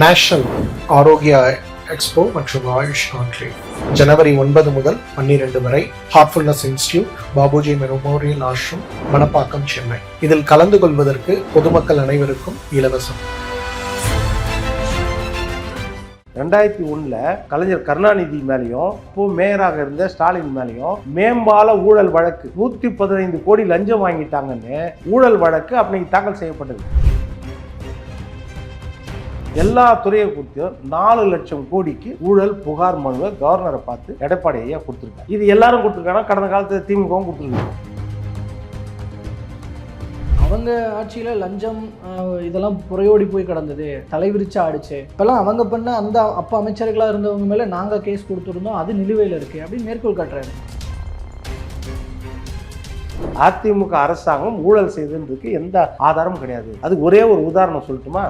National ஆரோக்கிய expo மற்றும் AYUSH conclave ஜனவரி 9 முதல் 12 வரை heartfulness institute, Babuji memorial ashram, Manapakkam, Chennai. இதில் கலந்து கொள்வதற்கு பொதுமக்கள் அனைவருக்கும் இலவசம். 2001 கலைஞர் கருணாநிதி மேலையும் இப்போ மேயராக இருந்த ஸ்டாலின் மேலையும் மேம்பால ஊழல் வழக்கு 115 கோடி லஞ்சம் வாங்கிட்டாங்கன்னு ஊழல் வழக்கு அப்படி தாக்கல் செய்யப்பட்டது. எல்லா துறையை குறித்தும் 4 லட்சம் கோடிக்கு ஊழல் புகார் மனுவை கவர்னரை பார்த்து எடப்பாடி ஐயா கொடுத்துருக்காங்க. இது எல்லாரும் கொடுத்துருக்காங்க, கடந்த காலத்தில் திமுகவும் கொடுத்துருக்காங்க. அவங்க ஆட்சியில் லஞ்சம் இதெல்லாம் புறையோடி போய் கிடந்தது, தலைவிரிச்சு ஆடிச்சு. இப்போல்லாம் அவங்க பண்ண அந்த அப்போ அமைச்சர்களாக இருந்தவங்க மேலே நாங்கள் கேஸ் கொடுத்துருந்தோம், அது நிலுவையில் இருக்குது அப்படின்னு மேற்கோள் காட்டுறாரு. அதிமுக அரசாங்கம் ஊழல் செய்ததுக்கு எந்த ஆதாரமும் கிடையாது. அதுக்கு ஒரே ஒரு உதாரணம் சொல்லட்டுமா?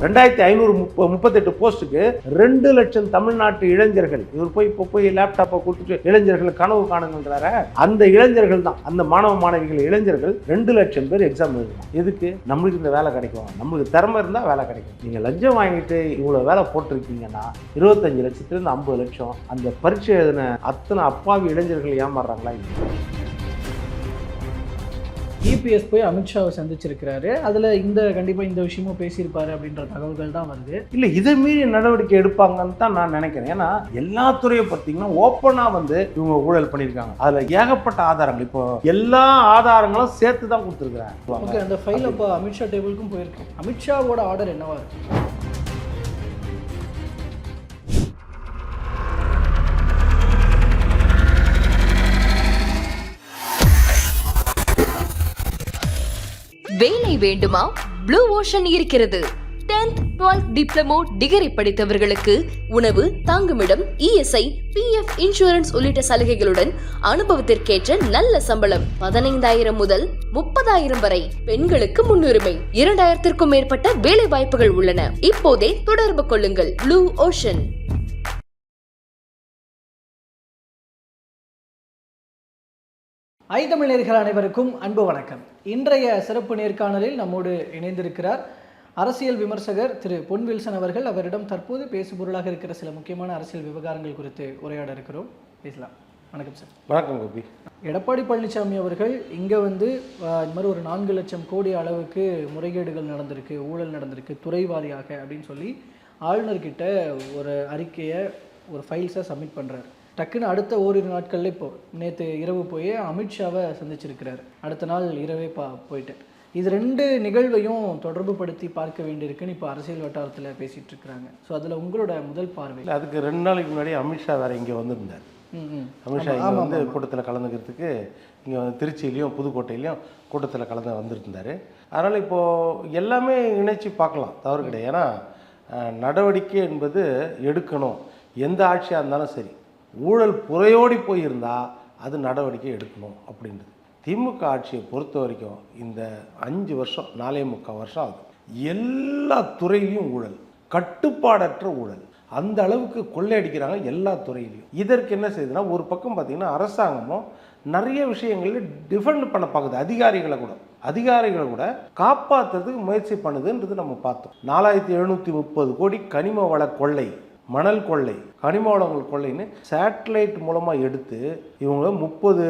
2538 போஸ்ட்டுக்கு 2 லட்சம் தமிழ்நாட்டு இளைஞர்கள், இவர் போய் லேப்டாப்பை கொடுத்துட்டு இளைஞர்கள் கனவு காணுங்கன்றார, அந்த இளைஞர்கள் தான், அந்த மாணவ மாணவிகள் இளைஞர்கள் 2 லட்சம் பேர் எக்ஸாம் எழுதலாம். எதுக்கு? நம்மளுக்கு இந்த வேலை கிடைக்கும், நம்மளுக்கு திறமை இருந்தால் வேலை கிடைக்கும். நீங்கள் லஞ்சம் வாங்கிட்டு இவ்வளோ வேலை போட்டிருக்கீங்கன்னா 25 லட்சத்துலேருந்து 50 லட்சம் அந்த பரீட்சை எழுதின அத்தனை அப்பாவி இளைஞர்கள் ஏமாறுறாங்களா? இபிஎஸ் போய் அமித்ஷாவை சந்திச்சிருக்கிறாரு. அதில் கண்டிப்பாக இந்த விஷயமும் பேசியிருப்பாரு அப்படின்ற தகவல்கள் தான் வருது. இல்லை, இதை மீறி நடவடிக்கை எடுப்பாங்கன்னு தான் நான் நினைக்கிறேன். ஏன்னா எல்லா துறையும் பார்த்தீங்கன்னா ஓப்பனாக இவங்க ஊழல் பண்ணியிருக்காங்க. அதில் ஏகப்பட்ட ஆதாரங்கள், இப்போ எல்லா ஆதாரங்களும் சேர்த்து தான் கொடுத்துருக்குறாங்க. ஓகே, அந்த ஃபைல் இப்போ அமித்ஷா டேபிளுக்கும் போயிருக்கு. அமித்ஷாவோட ஆர்டர் என்னவா இருக்கு? வேலை வேண்டுமா? ப்ளூ ஓஷன் இருக்கிறது. 10th 12th டிப்ளமோ டிகிரி படித்தவர்களுக்கு உணவு, தங்குமிடம், இஎஸ்ஐ, பிஎஃப் இன்சூரன்ஸ் உள்ளிட்ட சலுகைகளுடன் அனுபவத்திற்கேற்ற நல்ல சம்பளம் 15,000 முதல் 30,000 வரை. பெண்களுக்கு முன்னுரிமை. 2,000க்கும் மேற்பட்ட வேலை வாய்ப்புகள் உள்ளன. இப்போதே தொடர்பு கொள்ளுங்கள். Blue ocean. தமிழர்கள் அனைவருக்கும் அன்பு வணக்கம். இன்றைய சிறப்பு நேர்காணலில் நம்மோடு இணைந்திருக்கிறார் அரசியல் விமர்சகர் திரு பொன் வில்சன் அவர்கள். அவரிடம் தற்போது பேசுபொருளாக இருக்கிற சில முக்கியமான அரசியல் விவகாரங்கள் குறித்து உரையாட இருக்கிறோம். பேசலாம். வணக்கம் சார். வணக்கம் கோபி. எடப்பாடி பழனிசாமி அவர்கள் இங்கே இந்த மாதிரி ஒரு 4 லட்சம் கோடி அளவுக்கு முறைகேடுகள் நடந்திருக்கு, ஊழல் நடந்திருக்கு துறை வாரியாக அப்படின்னு சொல்லி ஆளுநர்கிட்ட ஒரு அறிக்கையை, ஒரு ஃபைல்ஸை சப்மிட் பண்ணுறாரு. டக்குன்னு அடுத்த ஓரிரு நாட்களில் இப்போது நேற்று இரவு போய் அமித்ஷாவை சந்திச்சிருக்கிறார். அடுத்த நாள் இரவே போயிட்டு இது 2 நிகழ்வையும் தொடர்பு படுத்தி பார்க்க வேண்டியிருக்குன்னு இப்போ அரசியல் வட்டாரத்தில் பேசிகிட்டு இருக்கிறாங்க. ஸோ அதில் உங்களோட முதல் பார்வை? அதுக்கு 2 நாளைக்கு முன்னாடி அமித்ஷா வேறு இங்கே வந்திருந்தார். அமித்ஷா இங்கே கூட்டத்தில் கலந்துக்கிறதுக்கு இங்கே திருச்சியிலையும் புதுக்கோட்டையிலையும் கூட்டத்தில் வந்திருந்தார். அதனால் இப்போது எல்லாமே இணைச்சி பார்க்கலாம், தவறு கிடையாது. ஏன்னா நடவடிக்கை என்பது எடுக்கணும். எந்த ஆட்சியாக இருந்தாலும் சரி, ஊழல் புறையோடி போயிருந்தால் அது நடவடிக்கை எடுக்கணும் அப்படின்றது. திமுக ஆட்சியை பொறுத்த வரைக்கும் இந்த 5 வருஷம் 4.25 வருஷம் ஆகுது. எல்லா துறையிலையும் ஊழல், கட்டுப்பாடற்ற ஊழல், அந்த அளவுக்கு கொள்ளையடிக்கிறாங்க எல்லா துறையிலையும். இதற்கு என்ன செய்யுதுன்னா, ஒரு பக்கம் பார்த்திங்கன்னா அரசாங்கமும் நிறைய விஷயங்களில் டிஃபெண்ட் பண்ண பார்க்குது. அதிகாரிகளை கூட காப்பாற்றுறதுக்கு முயற்சி பண்ணுதுன்றது நம்ம பார்த்தோம். 4,730 கோடி கனிம வள கொள்ளை, மணல் கொள்ளை, கனிம வளங்கள் கொள்ளைன்னு சேட்டலைட் மூலமாக எடுத்து இவங்க 30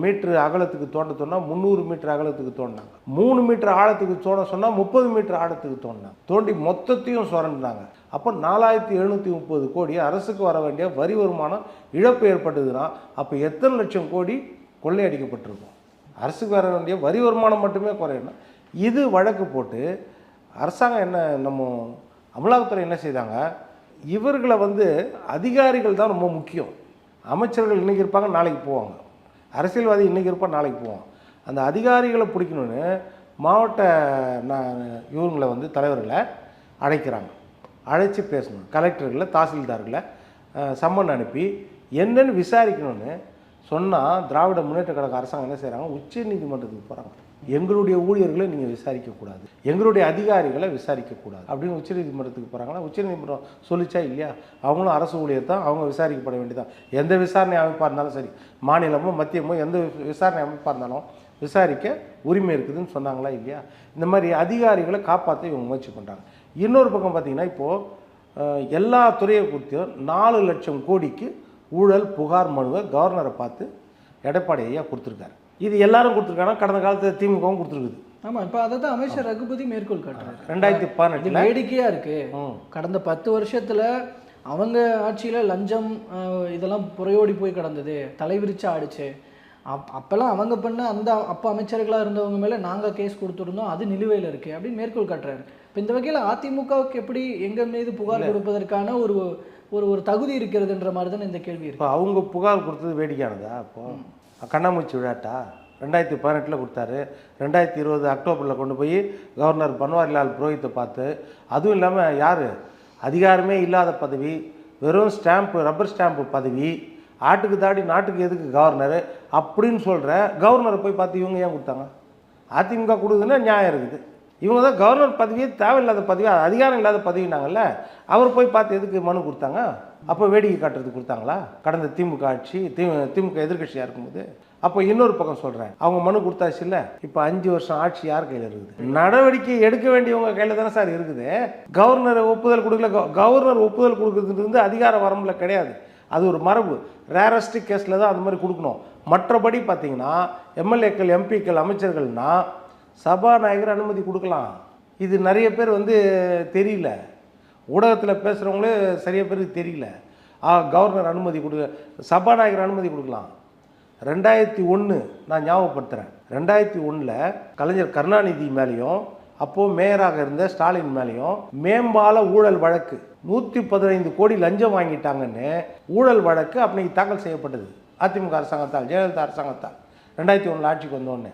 மீட்டர் அகலத்துக்கு தோண்ட சொன்னால் 300 மீட்டர் அகலத்துக்கு தோண்டினாங்க. 3 மீட்டர் ஆழத்துக்கு தோண்ட சொன்னால் 30 மீட்டர் ஆழத்துக்கு தோண்டினாங்க. தோண்டி மொத்தத்தையும் சுரண்டினாங்க. அப்போ 4,730 கோடி அரசுக்கு வர வேண்டிய வரி வருமானம் இழப்பு ஏற்பட்டதுன்னா அப்போ எத்தனை லட்சம் கோடி கொள்ளையடிக்கப்பட்டிருக்கும்? அரசுக்கு வர வேண்டிய வரி வருமானம் மட்டுமே குறையணும். இது வழக்கு போட்டு அரசாங்கம் என்ன, நம்ம அமலாக்கத்துறை என்ன செய்தாங்க, இவர்களை அதிகாரிகள் தான் ரொம்ப முக்கியம். அமைச்சர்கள் இன்றைக்கி இருப்பாங்க, நாளைக்கு போவாங்க. அரசியல்வாதி இன்றைக்கி இருப்பாங்க, நாளைக்கு போவாங்க. அந்த அதிகாரிகளை பிடிக்கணுன்னு மாவட்ட இவங்களை தலைவர்களை அழைக்கிறாங்க. அழைச்சி பேசணும். கலெக்டர்களை, தாசில்தார்களை சம்மன் அனுப்பி என்னென்னு விசாரிக்கணும்னு சொன்னால் திராவிட முன்னேற்ற கழக அரசாங்கம் என்ன செய்கிறாங்க, உச்ச நீதிமன்றத்துக்கு போகிறாங்க. எங்களுடைய ஊழியர்களை நீங்கள் விசாரிக்கக்கூடாது, எங்களுடைய அதிகாரிகளை விசாரிக்கக்கூடாது அப்படின்னு உச்சநீதிமன்றத்துக்கு போகிறாங்கன்னா உச்சநீதிமன்றம் சொல்லிச்சா இல்லையா? அவங்களும் அரசு ஊழியர் தான், அவங்க விசாரிக்கப்பட வேண்டியதான். எந்த விசாரணை அமைப்பாக இருந்தாலும் சரி, மாநிலமோ மத்தியமோ எந்த விசாரணை அமைப்பாக இருந்தாலும் விசாரிக்க உரிமை இருக்குதுன்னு சொன்னாங்களா இல்லையா? இந்த மாதிரி அதிகாரிகளை காப்பாற்ற இவங்க முயற்சி பண்ணுறாங்க. இன்னொரு பக்கம் பார்த்திங்கன்னா, இப்போது எல்லா துறையை குறித்தும் 4 லட்சம் கோடிக்கு ஊழல் புகார் மனுவை கவர்னரை பார்த்து எடப்பாடி ஐயா கொடுத்துருக்காரு. இது எல்லாரும் கொடுத்துருக்காங்கன்னா கடந்த காலத்தில் திமுகவும் கொடுத்துருக்குது. ஆமாம், இப்போ அதை தான் அமைச்சர் ரகுபதி மேற்கோள் காட்டுறாரு. 2018 வேடிக்கையாக இருக்குது. கடந்த 10 வருஷத்தில் அவங்க ஆட்சியில் லஞ்சம் இதெல்லாம் புறையோடி போய் கிடந்தது, தலைவிரிச்சு ஆடிச்சு. அப்போல்லாம் அவங்க பண்ண அப்போ அமைச்சர்களாக இருந்தவங்க மேலே நாங்கள் கேஸ் கொடுத்துருந்தோம், அது நிலுவையில் இருக்குது அப்படின்னு மேற்கோள் காட்டுறாரு. இப்போ இந்த வகையில் அதிமுகவுக்கு எப்படி எங்கள் மீது புகார் கொடுப்பதற்கான ஒரு ஒரு தகுதி இருக்கிறதுன்ற மாதிரி தானே இந்த கேள்வி இருக்குது. இப்போ அவங்க புகார் கொடுத்தது வேடிக்கையானதா? இப்போது கண்ணாமூச்சி விளையாட்டா? 2018 கொடுத்தாரு, 2020 அக்டோபரில் கொண்டு போய் கவர்னர் பன்வாரிலால் புரோஹித்தை பார்த்து, அதுவும் இல்லாமல் யார் அதிகாரமே இல்லாத பதவி, வெறும் ஸ்டாம்ப்பு, ரப்பர் ஸ்டாம்ப்பு பதவி, ஆட்டுக்கு தாடி நாட்டுக்கு எதுக்கு கவர்னர் அப்படின்னு சொல்கிற கவர்னரை போய் பார்த்து இவங்க ஏன் கொடுத்தாங்க? அதிமுக கொடுக்குதுன்னா நியாயம் இருக்குது. இவங்க தான் கவர்னர் பதவியே தேவையில்லாத பதவி, அதிகாரம் இல்லாத பதவினாங்கல்ல, அவர் போய் பார்த்து எதுக்கு மனு கொடுத்தாங்க? அப்போ வேடிக்கை காட்டுறதுக்கு கொடுத்தாங்களா கடந்த திமுக ஆட்சி, திமுக எதிர்கட்சியாக இருக்கும்போது? அப்போ இன்னொரு பக்கம் சொல்கிறேன், அவங்க மனு கொடுத்தாச்சு இல்லை, இப்போ 5 வருஷம் ஆட்சி யார் கையில் இருக்குது? நடவடிக்கை எடுக்க வேண்டியவங்க கையில் தானே சார் இருக்குது. கவர்னர் ஒப்புதல் கொடுக்கல. கவர்னர் ஒப்புதல் கொடுக்குறது அதிகார வரம்பில் கிடையாது, அது ஒரு மரபு. ரேரஸ்ட் கேஸில் தான் அந்த மாதிரி கொடுக்கணும். மற்றபடி பார்த்தீங்கன்னா எம்எல்ஏக்கள், எம்பிக்கள், அமைச்சர்கள்னா சபாநாயகர் அனுமதி கொடுக்கலாம். இது நிறைய பேர் தெரியல, ஊடகத்தில் பேசுகிறவங்களே சரியாக பேருக்கு தெரியல. கவர்னர் அனுமதி சபாநாயகர் அனுமதி கொடுக்கலாம். 2001 நான் ஞாபகப்படுத்துகிறேன், 2001 கலைஞர் கருணாநிதி மேலேயும் அப்போது மேயராக இருந்த ஸ்டாலின் மேலேயும் மேம்பால ஊழல் வழக்கு 115 கோடி லஞ்சம் வாங்கிட்டாங்கன்னு ஊழல் வழக்கு அன்னைக்கு தாக்கல் செய்யப்பட்டது அதிமுக அரசாங்கத்தால், ஜெயலலிதா அரசாங்கத்தால் 2001 ஆட்சிக்கு வந்தோடனே.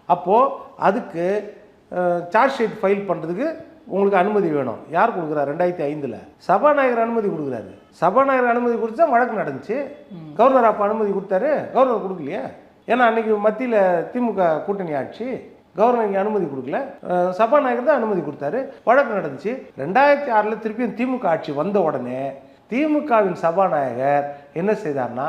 அப்போது அதுக்கு சார்ஜ் ஷீட் ஃபைல் பண்ணுறதுக்கு உங்களுக்கு அனுமதி வேணும். யார் கொடுக்குறாரு? 2005 சபாநாயகர் அனுமதி கொடுக்குறாரு. சபாநாயகர் அனுமதி கொடுத்தா வழக்கு நடந்துச்சு. கவர்னர் அப்போ அனுமதி கொடுத்தாரு, கவர்னர் கொடுக்கலையே. ஏன்னா அன்றைக்கி மத்தியில் திமுக கூட்டணி ஆட்சி, கவர்னர் அனுமதி கொடுக்கல, சபாநாயகர் தான் அனுமதி கொடுத்தாரு, வழக்கு நடந்துச்சு. 2006 திருப்பியும் திமுக ஆட்சி வந்த உடனே திமுகவின் சபாநாயகர் என்ன செய்தார்னா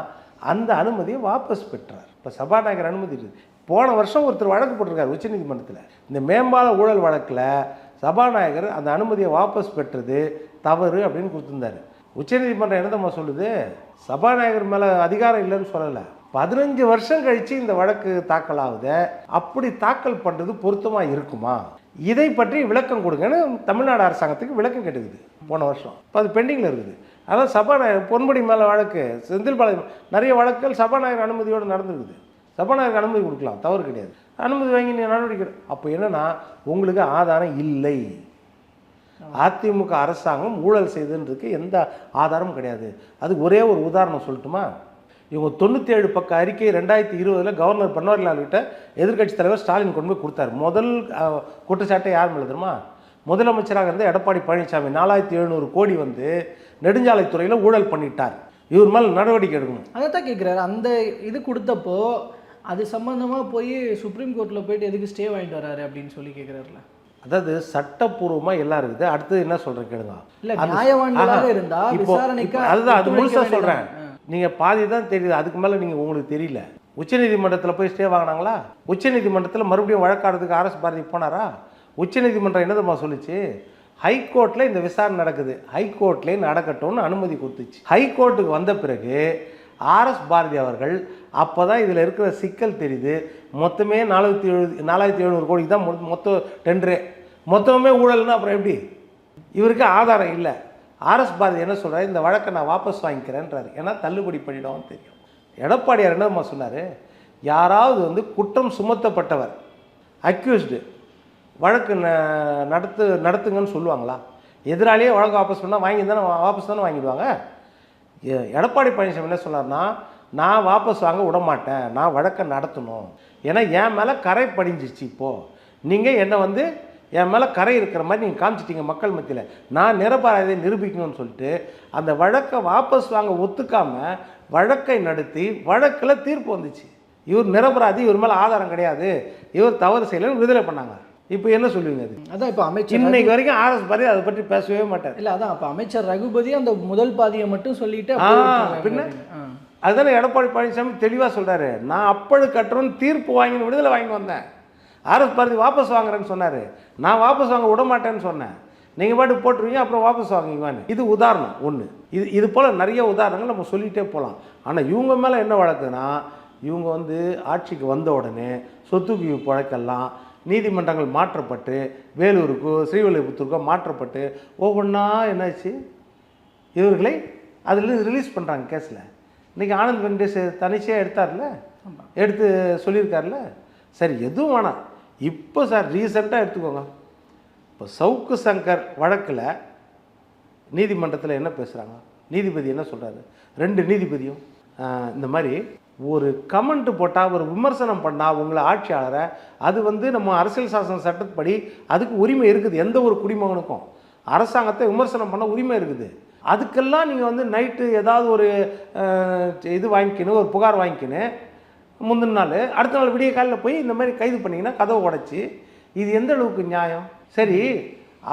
அந்த அனுமதியை வாபஸ் பெற்றார். இப்போ சபாநாயகர் அனுமதி இருக்குது. போன வருஷம் ஒருத்தர் வழக்கு போட்டிருக்காரு உச்சநீதிமன்றத்தில். இந்த மேம்பால ஊழல் வழக்கில் சபாநாயகர் அந்த அனுமதியை வாபஸ் பெற்றது தவறு அப்படின்னு கொடுத்துருந்தாரு. உச்சநீதிமன்றம் என்னதம்மா சொல்லுது? சபாநாயகர் மேலே அதிகாரம் இல்லைன்னு சொல்லலை, 15 வருஷம் கழித்து இந்த வழக்கு தாக்கல் ஆகுது, அப்படி தாக்கல் பண்ணுறது பொருத்தமாக இருக்குமா? இதை பற்றி விளக்கம் கொடுங்கன்னு தமிழ்நாடு அரசாங்கத்துக்கு விளக்கம் கேட்டுக்குது போன வருஷம். இப்போ அது பெண்டிங்கில் இருக்குது. அதான் சபாநாயகர் பொன்முடி மேலே வழக்கு, செந்தில் பாலாஜி, நிறைய வழக்குகள் சபாநாயகர் அனுமதியோடு நடந்துருக்குது. சபாநாயகர் அனுமதி கொடுக்கலாம், தவறு கிடையாது. அனுமதி வாங்கி நீ நடவடிக்கை. அப்போ என்னென்னா உங்களுக்கு ஆதாரம் இல்லை. அதிமுக அரசாங்கம் ஊழல் செய்துன்றதுக்கு எந்த ஆதாரமும் கிடையாது. அதுக்கு ஒரே ஒரு உதாரணம் சொல்லட்டுமா? இவங்க 97 பக்க அறிக்கை 2020 கவர்னர் பன்வாரிலால் கிட்ட எதிர்க்கட்சி தலைவர் ஸ்டாலின் கொண்டு போய் கொடுத்தாரு. முதல் குற்றச்சாட்டை யார் மேலே தெரியுமா? முதலமைச்சராக இருந்த எடப்பாடி பழனிசாமி 4700 கோடி நெடுஞ்சாலைத்துறையில் ஊழல் பண்ணிட்டார், இவர் மேலே நடவடிக்கை எடுக்கணும். அதை தான் கேட்குறாரு. அந்த இது கொடுத்தப்போ அது சம்மந்தமாக போய் சுப்ரீம் கோர்ட்டில் போயிட்டு எதுக்கு ஸ்டே வாங்கிட்டு வராரு அப்படின்னு சொல்லி கேட்குறாருல. அதாவது சட்டப்பூர்வமாக எல்லாம் இருக்குது. அடுத்தது என்ன சொல்கிறேன் கேளுங்க. இல்லை, நியாயவான்களாக இருந்தால் விசாரணைக்கு அதுதான் அது முழுசாக சொல்கிறேன். நீங்கள் பாதி தான் தெரியுது, அதுக்கு மேலே நீங்கள் உங்களுக்கு தெரியல. உச்சநீதிமன்றத்தில் போய் ஸ்டே வாங்கினாங்களா? உச்சநீதிமன்றத்தில் மறுபடியும் வழக்காடுறதுக்கு ஆர்எஸ் பாரதி போனாரா? உச்சநீதிமன்றம் என்னதுமா சொல்லிச்சு? ஹைகோர்ட்டில் இந்த விசாரணை நடக்குது, ஹைகோர்ட்லேயே நடக்கட்டும்னு அனுமதி கொடுத்துச்சு. ஹைகோர்ட்டுக்கு வந்த பிறகு ஆர்எஸ் பாரதி அவர்கள் அப்போ தான் இதில் இருக்கிற சிக்கல் தெரியுது. மொத்தமே 4700 கோடிக்கு தான் மொத்தம் டெண்டரே, மொத்தமே ஊழல்னா அப்புறம் எப்படி? இவருக்கு ஆதாரம் இல்லை. ஆர்எஸ் பாரதி என்ன சொல்கிறாரு? இந்த வழக்கை நான் வாபஸ் வாங்கிக்கிறேன்றாரு. ஏன்னா தள்ளுபடி பண்ணிடுவோம்னு தெரியும். எடப்பாடியார் என்னம்மா சொன்னார்? யாராவது குற்றம் சுமத்தப்பட்டவர், அக்யூஸ்டு, வழக்கு நடத்துங்கன்னு சொல்லுவாங்களா? எதிராளியே வழக்கு வாபஸ் பண்ணால் வாபஸ் தானே வாங்கிடுவாங்க. எடப்பாடி பழனிசாமி என்ன சொன்னார்னா, நான் வாபஸ் வாங்க விட மாட்டேன், நான் வழக்கை நடத்தணும். ஏன்னா என் மேலே கரை படிஞ்சிச்சு. இப்போது நீங்கள் என்னை என் மேலே கரை இருக்கிற மாதிரி நீங்கள் காமிச்சிட்டீங்க மக்கள் மத்தியில், நான் நிரபராதியை நிரூபிக்கணும்னு சொல்லிட்டு அந்த வழக்கை வாபஸ் வாங்க ஒத்துக்காமல் வழக்கை நடத்தி வழக்கில் தீர்ப்பு வந்துச்சு. இவர் நிரபராதி, இவர் மேலே ஆதாரம் கிடையாது, இவர் தவறு செய்யலைன்னு விடுதலை பண்ணாங்க. இப்போ என்ன சொல்லுவீங்க? அது அதான் இப்போ அமைச்சர் இன்னைக்கு வரைக்கும் ஆர்எஸ் பாரதி அதை பற்றி பேசவே மாட்டார். இல்லை, அதான் அப்போ அமைச்சர் ரகுபதி அந்த முதல் பாதியை மட்டும் சொல்லிட்டு பின்ன அதுதானே எடப்பாடி பழனிசாமி தெளிவாக சொல்கிறாரு. நான் அப்பழு கட்டுறோன்னு தீர்ப்பு வாங்கின்னு விடுதலை வாங்கிட்டு வந்தேன். ஆர்எஸ் பாரதி வாபஸ் வாங்குறேன்னு சொன்னார். நான் வாபஸ் வாங்க விட மாட்டேன்னு சொன்னேன். நீங்கள் பாட்டு போட்டுருவீங்க, அப்புறம் வாபஸ் வாங்குவீங்கன்னு. இது உதாரணம் ஒன்று. இது போல் நிறைய உதாரணங்கள் நம்ம சொல்லிகிட்டே போகலாம். ஆனால் இவங்க மேலே என்ன வழக்குன்னா, இவங்க வந்து ஆட்சிக்கு வந்த உடனே சொத்து குவிப்பு வழக்கெல்லாம் நீதிமன்றங்கள் மாற்றப்பட்டு வேலூருக்கோ ஸ்ரீவில்லிபுத்தூருக்கோ மாற்றப்பட்டு ஒவ்வொன்றா என்னாச்சு, இவர்களை அதில் ரிலீஸ் பண்ணுறாங்க கேஸில். இன்றைக்கி ஆனந்த் வெங்கடேஷ் தனிச்சையாக எடுத்தார்ல, எடுத்து சொல்லியிருக்கார்ல. சரி, எதுவும் வேணாம். இப்போ சார் ரீசெண்டாக எடுத்துக்கோங்க. இப்போ சவுக்கு சங்கர் வழக்கில் நீதிமன்றத்தில் என்ன பேசுகிறாங்க, நீதிபதி என்ன சொல்கிறாரு, 2 நீதிபதியும் இந்த மாதிரி ஒரு கமெண்ட் போட்டால், ஒரு விமர்சனம் பண்ணால் உங்களை ஆட்சியாளரை, அது வந்து நம்ம அரசியல் சாசன சட்டப்படி அதுக்கு உரிமை இருக்குது. எந்த ஒரு குடிமகனுக்கும் அரசாங்கத்தை விமர்சனம் பண்ண உரிமை இருக்குது. அதுக்கெல்லாம் நீங்கள் வந்து நைட்டு ஏதாவது ஒரு இது வாங்கிக்கணும், ஒரு புகார் வாங்கிக்கணும், முந்தின நாள் அடுத்த நாள் விடிய காலையில் போய் இந்த மாதிரி கைது பண்ணிங்கன்னா கதவை உடைச்சி, இது எந்த அளவுக்கு நியாயம்? சரி,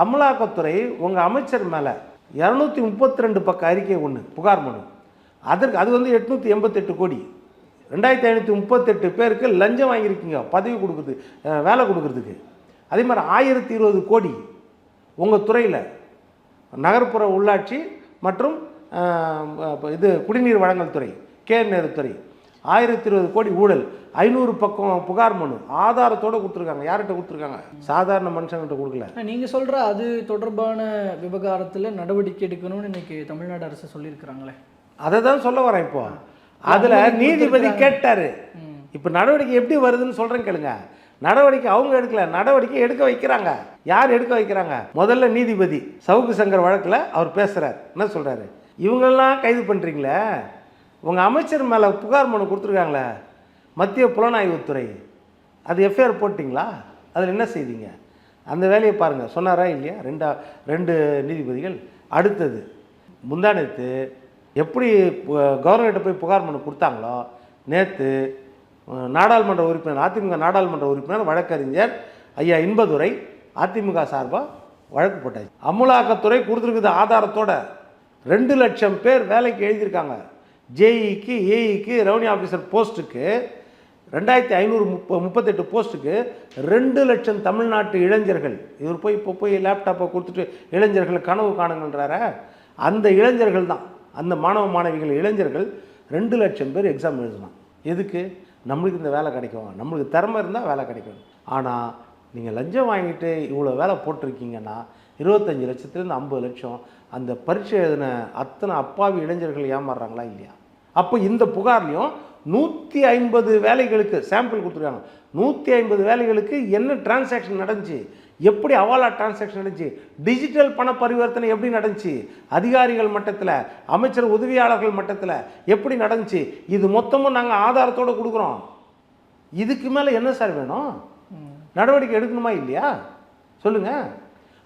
அமலாக்கத்துறை உங்கள் அமைச்சர் மேலே 232 பக்க அறிக்கை ஒன்று புகார் மனு, அது வந்து 888 கோடி, 2538 பேருக்கு லஞ்சம் வாங்கியிருக்கீங்க பதவி கொடுக்குறது, வேலை கொடுக்குறதுக்கு. அதே மாதிரி 1020 கோடி உங்கள் துறையில் நகர்ப்புற உள்ளாட்சி மற்றும் இது குடிநீர் வழங்கல் துறை, நேரு துறை, 1020 கோடி ஊழல், 500 பக்கம் புகார் மனு ஆதாரத்தோடு கொடுத்துருக்காங்க. யார்கிட்ட கொடுத்துருக்காங்க? சாதாரண மனுஷங்கிட்ட கொடுக்கல. நீங்கள் சொல்கிற அது தொடர்பான விவகாரத்தில் நடவடிக்கை எடுக்கணும்னு இன்னைக்கு தமிழ்நாடு அரசு சொல்லியிருக்கிறாங்களே, அதை தான் சொல்ல வரேன். இப்போ அதில் நீதிபதி கேட்டார். இப்போ நடவடிக்கை எப்படி வருதுன்னு சொல்கிறேன் கேளுங்க. நடவடிக்கை அவங்க எடுக்கல, நடவடிக்கை எடுக்க வைக்கிறாங்க. யார் எடுக்க வைக்கிறாங்க? முதல்ல நீதிபதி சவுக்கு சங்கர் வழக்கில் அவர் பேசுகிறார். என்ன சொல்கிறாரு? இவங்களெல்லாம் கைது பண்ணுறீங்களே, உங்கள் அமைச்சர் மேலே புகார் மனு கொடுத்துருக்காங்களே மத்திய புலனாய்வுத்துறை, அது எஃப்ஐஆர் போட்டிங்களா? அதில் என்ன செய்தீங்க? அந்த வேலையை பாருங்கள். சொன்னாரா இல்லையா? 2 நீதிபதிகள். அடுத்தது முந்தானத்து எப்படி கவர்னர்கிட்ட போய் புகார் மனு கொடுத்தாங்களோ, நேற்று நாடாளுமன்ற உறுப்பினர், அதிமுக நாடாளுமன்ற உறுப்பினர் வழக்கறிஞர் ஐயா இன்பதுரை அதிமுக சார்பாக வழக்கு போட்டாச்சு. அமலாக்கத்துறை கொடுத்துருக்குது ஆதாரத்தோட. 2 லட்சம் பேர் வேலைக்கு எழுதியிருக்காங்க. ஜேஇக்கு, ஏஇக்கு, ரெவன்யூ ஆஃபீஸர் போஸ்ட்டுக்கு 2538 போஸ்ட்டுக்கு 2 லட்சம் தமிழ்நாட்டு இளைஞர்கள். இவர் போய் லேப்டாப்பை கொடுத்துட்டு இளைஞர்கள் கனவு காணுங்கள்ன்றார, அந்த இளைஞர்கள் தான், அந்த மாணவ மாணவிகள் இளைஞர்கள் 2 லட்சம் பேர் எக்ஸாம் எழுதணும். எதுக்கு? நம்மளுக்கு இந்த வேலை கிடைக்கும், நம்மளுக்கு திறமை இருந்தால் வேலை கிடைக்கும். ஆனால் நீங்கள் லஞ்சம் வாங்கிட்டு இவ்வளோ வேலை போட்டிருக்கீங்கன்னா 25 லட்சத்துலேருந்து 50 லட்சம் அந்த பரீட்சை எழுதின அத்தனை அப்பாவி இளைஞர்கள் ஏமாறுறாங்களா இல்லையா? அப்போ இந்த புகார்லையும் 150 வேலைகளுக்கு சாம்பிள் கொடுத்துருக்காங்க. 150 வேலைகளுக்கு என்ன டிரான்சாக்ஷன் நடந்துச்சு, எப்படி அவாலா டிரான்சாக்ஷன் நடந்துச்சு, டிஜிட்டல் பண பரிவர்த்தனை எப்படி நடந்துச்சு, அதிகாரிகள் மட்டத்தில், அமைச்சர் உதவியாளர்கள் மட்டத்தில் எப்படி நடந்துச்சு, இது மொத்தமும் நாங்கள் ஆதாரத்தோடு கொடுக்குறோம். இதுக்கு மேலே என்ன சார் வேணும்? நடவடிக்கை எடுக்கணுமா இல்லையா? சொல்லுங்கள்.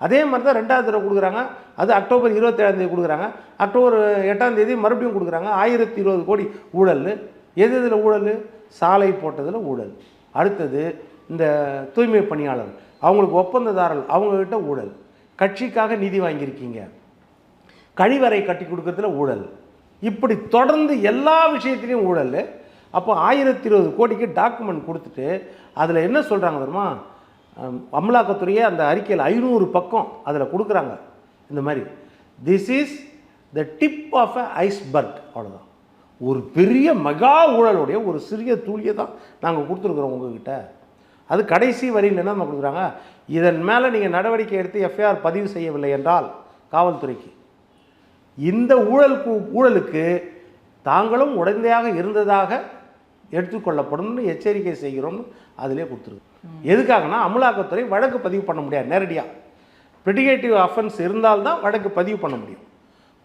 அதே மாதிரி தான் 2வது தடவை கொடுக்குறாங்க. அது அக்டோபர் 27 கொடுக்குறாங்க. அக்டோபர் 8 மறுபடியும் கொடுக்குறாங்க. 1020 கோடி ஊழல். எதில் ஊழல்? சாலை போட்டதில் ஊழல். அடுத்தது இந்த தூய்மை பணியாளர், அவங்களுக்கு ஒப்பந்ததாரர்கள், அவங்கக்கிட்ட ஊழல். கட்சிக்காக நிதி வாங்கியிருக்கீங்க, கழிவறை கட்டி கொடுக்கறதுல ஊழல். இப்படி தொடர்ந்து எல்லா விஷயத்துலேயும் ஊழல். அப்போ 1020 கோடிக்கு டாக்குமெண்ட் கொடுத்துட்டு அதில் என்ன சொல்கிறாங்க தெரியுமா? அமலாக்கத்துறையே அந்த அறிக்கையில் 500 பக்கம் அதில் கொடுக்குறாங்க. இந்த மாதிரி this is the tip of a iceberg. அவ்வளோதான். ஒரு பெரிய மெகா ஊழலுடைய ஒரு சிறிய தூளியை தான் நாங்கள் கொடுத்துருக்குறோம் உங்ககிட்ட. அது கடைசி வரியில் என்ன கொடுக்குறாங்க? இதன் மேலே நீங்கள் நடவடிக்கை எடுத்து எஃப்ஐஆர் பதிவு செய்யவில்லை என்றால் காவல்துறைக்கு இந்த ஊழலுக்கு தாங்களும் உடந்தையாக இருந்ததாக எடுத்துக்கொள்ளப்படும்னு எச்சரிக்கை செய்கிறோம்னு அதிலே கொடுத்துருக்கு. எதுக்காகனா அமலாக்கத்துறை வழக்கு பதிவு பண்ண முடியாது நேரடியாக. ப்ரிடிகேட்டிவ் அஃபென்ஸ் இருந்தால்தான் வழக்கு பதிவு பண்ண முடியும்.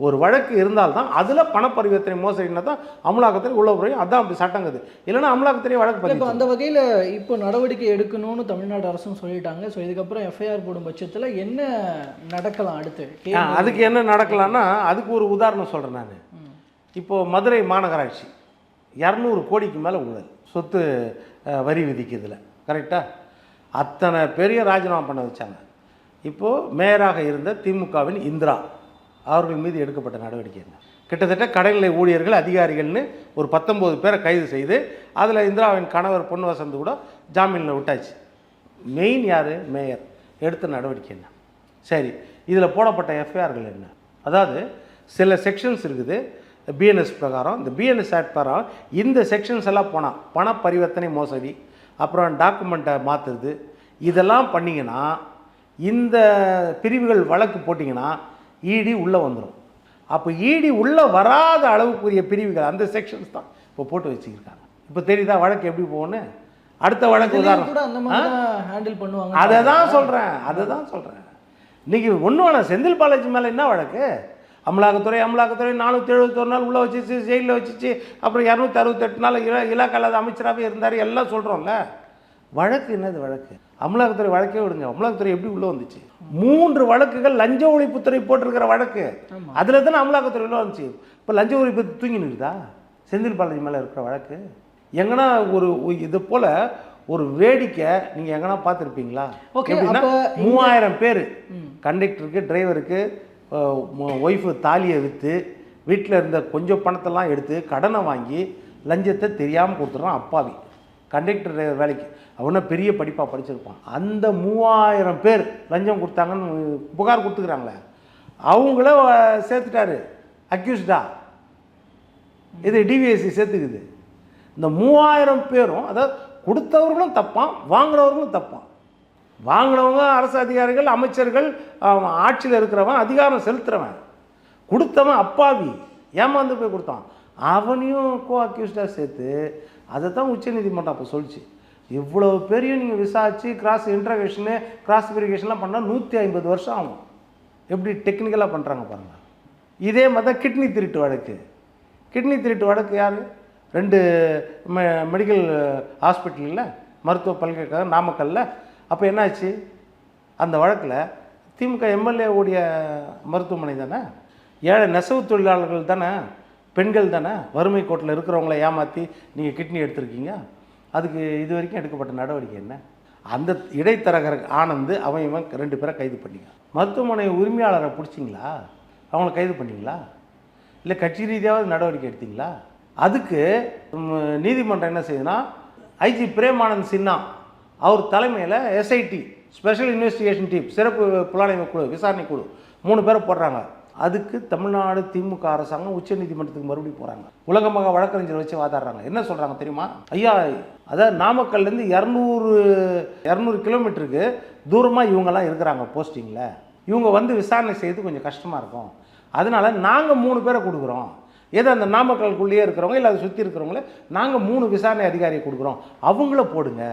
ஒரு வழக்கு இருந்தால்தான் அதில் பணப்பரிவர்த்தனை மோசடினா தான் அமலாக்கத்துறை உள்ள முறையும். அதான் அப்படி சட்டங்குது. இல்லைன்னா அமலாக்கத்துறை வழக்கு பதிவு. இப்போ அந்த வகையில் இப்போ நடவடிக்கை எடுக்கணும்னு தமிழ்நாடு அரசும் சொல்லிட்டாங்க. ஸோ இதுக்கப்புறம் எஃப்ஐஆர் போடும் பட்சத்தில் என்ன நடக்கலாம் அடுத்து? அதுக்கு என்ன நடக்கலாம்னா, அதுக்கு ஒரு உதாரணம் சொல்கிறேன் நான். இப்போது மதுரை மாநகராட்சி 200 கோடிக்கு மேலே ஊழல், சொத்து வரி விதிக்கிறதுல. கரெக்டாக அத்தனை பெரிய ராஜினாமா பண்ண வச்சாங்க. இப்போது மேயராக இருந்த திமுகவின் இந்திரா அவர்கள் மீது எடுக்கப்பட்ட நடவடிக்கை என்ன? கிட்டத்தட்ட கடைநிலை ஊழியர்கள், அதிகாரிகள்னு ஒரு 19 பேரை கைது செய்து அதில் இந்திராவின் கணவர் பொன் வசந்த் கூட ஜாமீனில் விட்டாச்சு. மெயின் யார்? மேயர். எடுத்த நடவடிக்கை என்ன? சரி, இதில் போடப்பட்ட எஃப்ஐஆர்கள் என்ன? அதாவது சில செக்ஷன்ஸ் இருக்குது பிஎன்எஸ் பிரகாரம். இந்த பிஎன்எஸ் ஆக்ட் பிரகாரம் இந்த செக்ஷன்ஸ் எல்லாம் போனால் பண பரிவர்த்தனை மோசடி, அப்புறம் டாக்குமெண்ட்டை மாற்றுறது, இதெல்லாம் பண்ணிங்கன்னா, இந்த பிரிவுகள் வழக்கு போட்டிங்கன்னா இடி உள்ளே வந்துடும். அப்போ இடி உள்ளே வராத அளவுக்குரிய பிரிவுகள் அந்த செக்ஷன்ஸ் தான் இப்போ போட்டு வச்சுக்கிருக்காங்க. இப்போ தெரியுதா வழக்கு எப்படி போகணுன்னு? அடுத்த வழக்கு உதாரணம் ஹேண்டில் பண்ணுவாங்க. அதை தான் சொல்கிறேன். இன்றைக்கி ஒன்றும் வேணாம், செந்தில் பாலாஜி மேலே என்ன வழக்கு? அமலாக்கத்துறை 471 நாள் உள்ளே வச்சிச்சு, ஜெயிலில் வச்சிச்சு, அப்புறம் 268 நாள் இலாக்கால அமைச்சராகவே இருந்தார், எல்லாம் சொல்கிறோம்ல. வழக்கு என்னது வழக்கு? அமலாக்கத்துறை வழக்கே விடுங்க, அமலாக்கத்துறை எப்படி உள்ளே வந்துச்சு? 3 வழக்குகள் லஞ்ச ஒழிப்புத்துறை போட்டிருக்கிற வழக்கு, அதில் தானே அமலாக்கத்துறை உள்ளே வந்துச்சு. இப்போ லஞ்ச ஒழிப்பு தூங்கி நிற்குதா செந்தில் பாலாஜி மேலே இருக்கிற வழக்கு? எங்கன்னா ஒரு இது போல் ஒரு வேடிக்கை நீங்கள் எங்கன்னா பார்த்துருப்பீங்களா? எப்படின்னா 3000 பேர் கண்டக்டருக்கு, டிரைவருக்கு, ஒய்ஃபு தாலியை விற்று வீட்டில் இருந்த கொஞ்சம் பணத்தெல்லாம் எடுத்து கடனை வாங்கி லஞ்சத்தை தெரியாமல் கொடுத்துட்றான் அப்பாவி. கண்டக்டர் டிரைவர் வேலைக்கு அவனை பெரிய படிப்பாக படிச்சிருப்பான். அந்த 3000 பேர் லஞ்சம் கொடுத்தாங்கன்னு புகார் கொடுத்துக்கிறாங்களே, அவங்கள சேர்த்துட்டாரு அக்யூஸ்டா. இது டிவிஎஸ்சி சேர்த்துக்குது. இந்த 3000 பேரும், அதாவது கொடுத்தவர்களும் தப்பான், வாங்கினவர்களும் தப்பான். வாங்கினவங்க அரசு அதிகாரிகள், அமைச்சர்கள், ஆட்சியில் இருக்கிறவன், அதிகாரம் செலுத்துகிறவன். கொடுத்தவன் அப்பாவி, ஏமாந்து போய் கொடுத்தான், அவனையும் கோ அக்யூஸ்டாக சேர்த்து அதை தான் உச்சநீதிமன்றம் அப்போ சொல்லிச்சு. இவ்வளோ பேரையும் நீங்கள் விசாரித்து கிராஸ் இன்ட்ரகேஷனு, கிராஸ் வெரிஃபிகேஷன்லாம் பண்ணால் 150 வருஷம் ஆகும். எப்படி டெக்னிக்கலாக பண்ணுறாங்க பாருங்கள். இதே மாதிரி தான் கிட்னி திருட்டு வழக்கு. கிட்னி திருட்டு வழக்கு யார்? 2 மெடிக்கல் ஹாஸ்பிட்டலில், மருத்துவ பல்கலைக்கழகம் நாமக்கல்லில். அப்போ என்னாச்சு? அந்த வழக்கில் திமுக எம்எல்ஏ உடைய மருத்துவமனை தானே, ஏழை நெசவு தொழிலாளர்கள் தானே, பெண்கள் தானே, வறுமை கோட்டில் இருக்கிறவங்கள ஏமாற்றி நீங்கள் கிட்னி எடுத்திருக்கீங்க. அதுக்கு இது வரைக்கும் எடுக்கப்பட்ட நடவடிக்கை என்ன? அந்த இடைத்தரகர் ஆனந்து அவன் 2 பேரை கைது பண்ணிங்க. மருத்துவமனை உரிமையாளரை பிடிச்சிங்களா? அவங்கள கைது பண்ணிங்களா? இல்லை கட்சி ரீதியாவது நடவடிக்கை எடுத்தீங்களா? அதுக்கு நீதிமன்றம் என்ன செய்யுதுன்னா, ஐஜி பிரேமானந்த் சின்ஹா அவர் தலைமையில் எஸ்ஐடி, ஸ்பெஷல் இன்வெஸ்டிகேஷன் டீம், சிறப்பு புலனாய்வு குழு, விசாரணை குழு 3 பேரை போடுறாங்க. அதுக்கு தமிழ்நாடு திமுக அரசாங்கம் உச்சநீதிமன்றத்துக்கு மறுபடியும் போகிறாங்க. உலக மகா வழக்கறிஞர் வச்சு வாதாடுறாங்க. என்ன சொல்கிறாங்க தெரியுமா? ஐயா, அதாவது நாமக்கல்லேருந்து 200 கிலோமீட்டருக்கு தூரமாக இவங்கெல்லாம் இருக்கிறாங்க போஸ்டிங்கில். இவங்க வந்து விசாரணை செய்து கொஞ்சம் கஷ்டமாக இருக்கும். அதனால் நாங்கள் 3 பேரை கொடுக்குறோம். ஏதோ அந்த நாமக்கல்குள்ளேயே இருக்கிறவங்க இல்லை அதை சுற்றி இருக்கிறவங்கள நாங்கள் 3 விசாரணை அதிகாரியை கொடுக்குறோம், அவங்கள போடுங்க.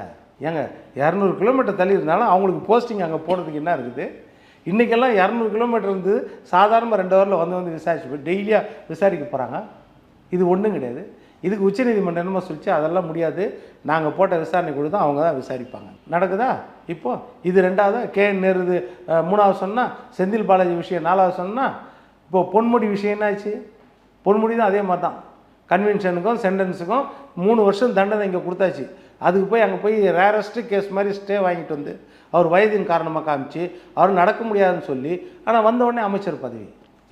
ஏங்க 200 கிலோமீட்டர் தள்ளி இருந்தாலும் அவங்களுக்கு போஸ்டிங் அங்கே போடுறதுக்கு என்ன இருக்குது? இன்றைக்கெல்லாம் 200 கிலோமீட்டர் இருந்து சாதாரணமாக 2 ஹவரில் வந்து விசாரிச்சு போய் டெய்லியாக விசாரிக்க போகிறாங்க. இது ஒன்றும் கிடையாது. இதுக்கு உச்சநீதிமன்றம் என்னமோ சொல்லிச்சு, அதெல்லாம் முடியாது, நாங்கள் போட்ட விசாரணை குழு தான், அவங்க தான் விசாரிப்பாங்க. நடக்குதா? இப்போது இது 2வது. KN நேரு 3வது சொன்னால், செந்தில் பாலாஜி விஷயம் 4வது சொன்னால், இப்போது பொன்முடி விஷயம் என்னாச்சு? பொன்முடி தான் அதே மாதிரி தான். கன்வென்ஷனுக்கும் சென்டென்ஸுக்கும் 3 வருஷம் தண்டனை இங்கே கொடுத்தாச்சு. அதுக்கு போய் அங்கே போய் ரேரஸ்ட்டு கேஸ் மாதிரி ஸ்டே வாங்கிட்டு வந்து அவர் வயதின் காரணமாக காமிச்சு அவர் நடக்க முடியாதுன்னு சொல்லி, ஆனால் வந்தவுடனே அமைச்சர் பதவி.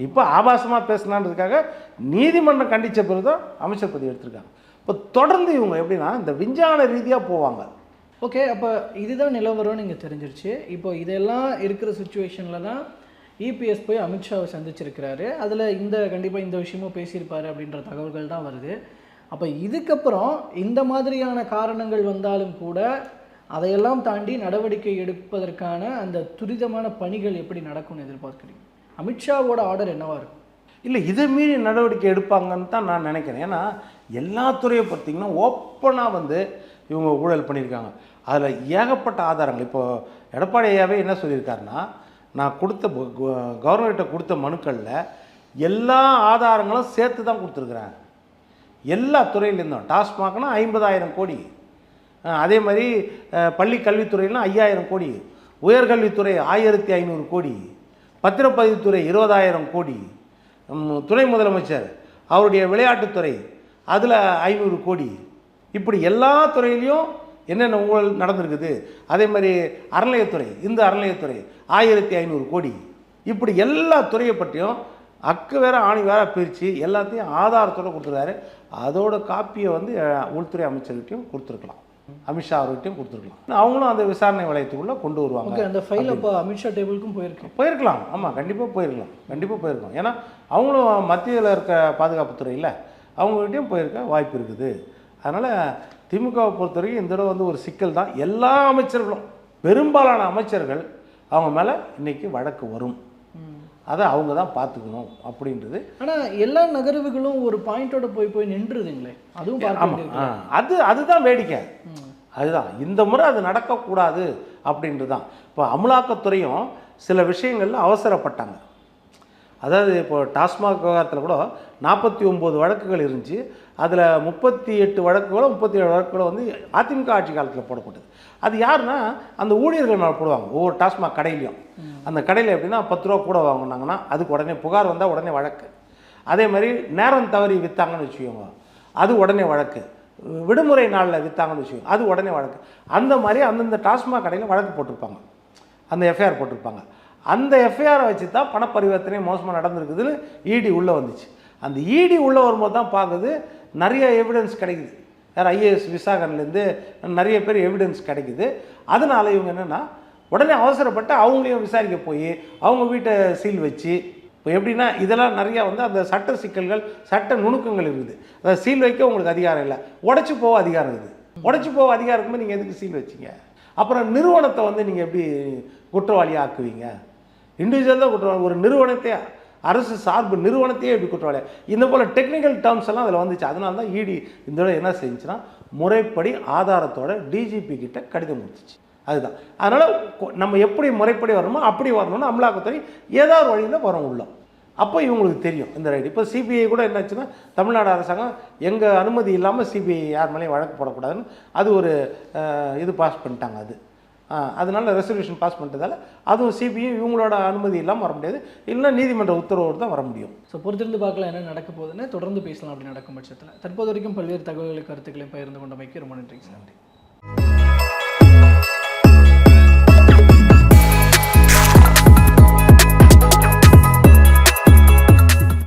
இப்போ ஆபாசமாக பேசினான்றதுக்காக நீதிமன்றம் கண்டித்த பிறகு தான் அமைச்சர் பதவி எடுத்திருக்காங்க. இப்போ தொடர்ந்து இவங்க எப்படின்னா இந்த விஞ்ஞான ரீதியாக போவாங்க. ஓகே, அப்போ இதுதான் நிலவரம்னு இங்கே தெரிஞ்சிருச்சு. இப்போ இதெல்லாம் இருக்கிற சுச்சுவேஷனில் தான் இபிஎஸ் போய் அமித்ஷாவை சந்திச்சிருக்கிறாரு. அதில் கண்டிப்பாக இந்த விஷயமும் பேசியிருப்பார் அப்படின்ற தகவல்கள் தான் வருது. அப்போ இதுக்கப்புறம் இந்த மாதிரியான காரணங்கள் வந்தாலும் கூட அதையெல்லாம் தாண்டி நடவடிக்கை எடுப்பதற்கான அந்த துரிதமான பணிகள் எப்படி நடக்கும்னு எதிர்பார்க்குறீங்க? அமித்ஷாவோட ஆர்டர் என்னவாக இருக்கும்? இல்லை, இதை மீறி நடவடிக்கை எடுப்பாங்கன்னு தான் நான் நினைக்கிறேன். ஏன்னா எல்லா துறையை பார்த்திங்கன்னா ஓப்பனாக வந்து இவங்க ஊழல் பண்ணியிருக்காங்க. அதில் ஏகப்பட்ட ஆதாரங்கள். இப்போது எடப்பாடி ஐயாவே என்ன சொல்லியிருக்காருன்னா, நான் கவர்னர்கிட்ட கொடுத்த மனுக்களில் எல்லா ஆதாரங்களும் சேர்த்து தான் கொடுத்துருக்குறேன். எல்லா துறையிலேருந்தும். டாஸ்மாக்னா 50,000 கோடி, அதே மாதிரி பள்ளி கல்வித்துறையிலாம் 5,000 கோடி, உயர்கல்வித்துறை 1,500 கோடி, பத்திரப்பதிவுத்துறை 20,000 கோடி, துணை முதலமைச்சர் அவருடைய விளையாட்டுத்துறை அதில் 500 கோடி. இப்படி எல்லா துறையிலையும் என்னென்ன ஊழல் நடந்திருக்குது. அதே மாதிரி அறநிலையத்துறை, இந்த அறநிலையத்துறை 1,500 கோடி. இப்படி எல்லா துறையை பற்றியும் அக்கு வேற ஆணி வேற பிரித்து எல்லாத்தையும் ஆதாரத்தோடு கொடுத்துருக்காரு. அதோட காப்பியை வந்து உள்துறை அமைச்சர்கிட்டையும் கொடுத்துருக்கலாம். அமித்ஷா அவர்கிட்டையும் கொடுத்துருக்கலாம். அவங்களும் அந்த விசாரணை வளையத்துக்குள்ளே கொண்டு வருவாங்க. ஓகே, அந்த ஃபைல் அப்போ அமித்ஷா டேபிளுக்கும் போயிருக்கலாம். ஆமாம், கண்டிப்பாக போயிருக்கலாம். ஏன்னா அவங்களும் மத்தியில் இருக்க பாதுகாப்புத்துறையில் அவங்ககிட்டையும் போயிருக்க வாய்ப்பு இருக்குது. அதனால் திமுகவை பொறுத்தவரைக்கும் இந்த தடவை வந்து ஒரு சிக்கல் தான். எல்லா அமைச்சர்களும், பெரும்பாலான அமைச்சர்கள் அவங்க மேலே இன்றைக்கி வழக்கு வரும். அதை அவங்க தான் பார்த்துக்கணும் அப்படின்றது. ஆனால் எல்லா நகர்வுகளும் ஒரு பாயிண்டோட போய் நின்றுதுங்களே, அதுவும் அதுதான் வேடிக்கை. அதுதான் இந்த முறை அது நடக்கக்கூடாது அப்படின்றது தான். இப்போ அமலாக்கத்துறையும் சில விஷயங்களில் அவசரப்பட்டாங்க. அதாவது இப்போ டாஸ்மாக் விவகாரத்தில் கூட 49 வழக்குகள் இருந்துச்சு. அதில் 38 வழக்குகளோ 37 வழக்குகளோ வந்து அதிமுக ஆட்சி காலத்தில் போடப்பட்டது. அது யாருன்னா அந்த ஊழியர்கள் மேலே போடுவாங்க. ஒவ்வொரு டாஸ்மாக் கடையிலையும் அந்த கடையில் எப்படின்னா 10 ரூபா கூட வாங்கினாங்கன்னா அதுக்கு உடனே புகார் வந்தால் உடனே வழக்கு. அதே மாதிரி நேரம் தவறி விற்றாங்கன்னு வச்சுக்கோங்க, அது உடனே வழக்கு. விடுமுறை நாளில் விற்றாங்கன்னு வச்சுக்கோங்க, அது உடனே வழக்கு. அந்த மாதிரி அந்தந்த டாஸ்மாக் கடையில் வழக்கு போட்டிருப்பாங்க, அந்த எஃப்ஐஆர் போட்டிருப்பாங்க. அந்த எஃப்ஐஆரை வச்சு தான் பண பரிவர்த்தனை மோசமாக நடந்திருக்குதுன்னு இடி உள்ளே வந்துச்சு. அந்த இடி உள்ளே வரும்போது தான் பார்க்குது நிறைய எவிடன்ஸ் கிடைக்குது. வேறு ஐஏஎஸ் விசாகன்லேருந்து நிறைய பேர் எவிடன்ஸ் கிடைக்குது. அதனால் இவங்க என்னென்னா உடனே அவசரப்பட்டு அவங்களையும் விசாரிக்க போய் அவங்க வீட்டை சீல் வச்சு, இப்போ எப்படின்னா இதெல்லாம் நிறையா வந்து அந்த சட்ட சிக்கல்கள், சட்ட நுணுக்கங்கள் இருக்குது. அதாவது சீல் வைக்க உங்களுக்கு அதிகாரம் இல்லை, உடச்சி போக அதிகாரம் இருக்குது. உடச்சி போக அதிகாரம் இருக்கும்போது நீங்கள் எதுக்கு சீல் வச்சிங்க? அப்புறம் நிறுவனத்தை வந்து நீங்கள் எப்படி குற்றவாளியாக ஆக்குவீங்க? இண்டிவிஜுவல் தான் குற்றவாளி. ஒரு நிறுவனத்தை, அரசு சார்பு நிறுவனத்தையே எப்படி குற்றவாளி? இந்த போல் டெக்னிக்கல் டேர்ம்ஸ் எல்லாம் அதில் வந்துச்சு. அதனால தான் இடி இந்த என்ன செஞ்சுன்னா முறைப்படி ஆதாரத்தோட டிஜிபி கிட்ட கடிதம் கொடுத்துச்சு. அதுதான். அதனால் நம்ம எப்படி முறைப்படி வரணுமோ அப்படி வரணும்னு அமலாக்கத்துறை ஏதாவது வழியில் வரும் உள்ள. அப்போ இவங்களுக்கு தெரியும் இந்த ரைடு. இப்போ சிபிஐ கூட என்னாச்சுன்னா தமிழ்நாடு அரசாங்கம் எங்கள் அனுமதி இல்லாமல் சிபிஐ யார் மேலேயும் வழக்கு போடக்கூடாதுன்னு அது ஒரு இது பாஸ் பண்ணிட்டாங்க. அதனால ரெசல்யூஷன் பாஸ் பண்ணுறதால அதுவும் சிபிஐ இவங்களோட அனுமதி இல்லாமல் வர முடியாது, இல்லைன்னா நீதிமன்ற உத்தரவோடு தான் வர முடியும். ஸோ பொறுத்திருந்து பார்க்கலாம் என்ன நடக்க போகுதுன்னு. தொடர்ந்து பேசலாம் அப்படி நடக்கும் பட்சத்தில். தற்போது வரைக்கும் பல்வேறு தகவல்களை கருத்துக்களை பகிர்ந்து கொண்டமைக்கு ரொம்ப நன்றி.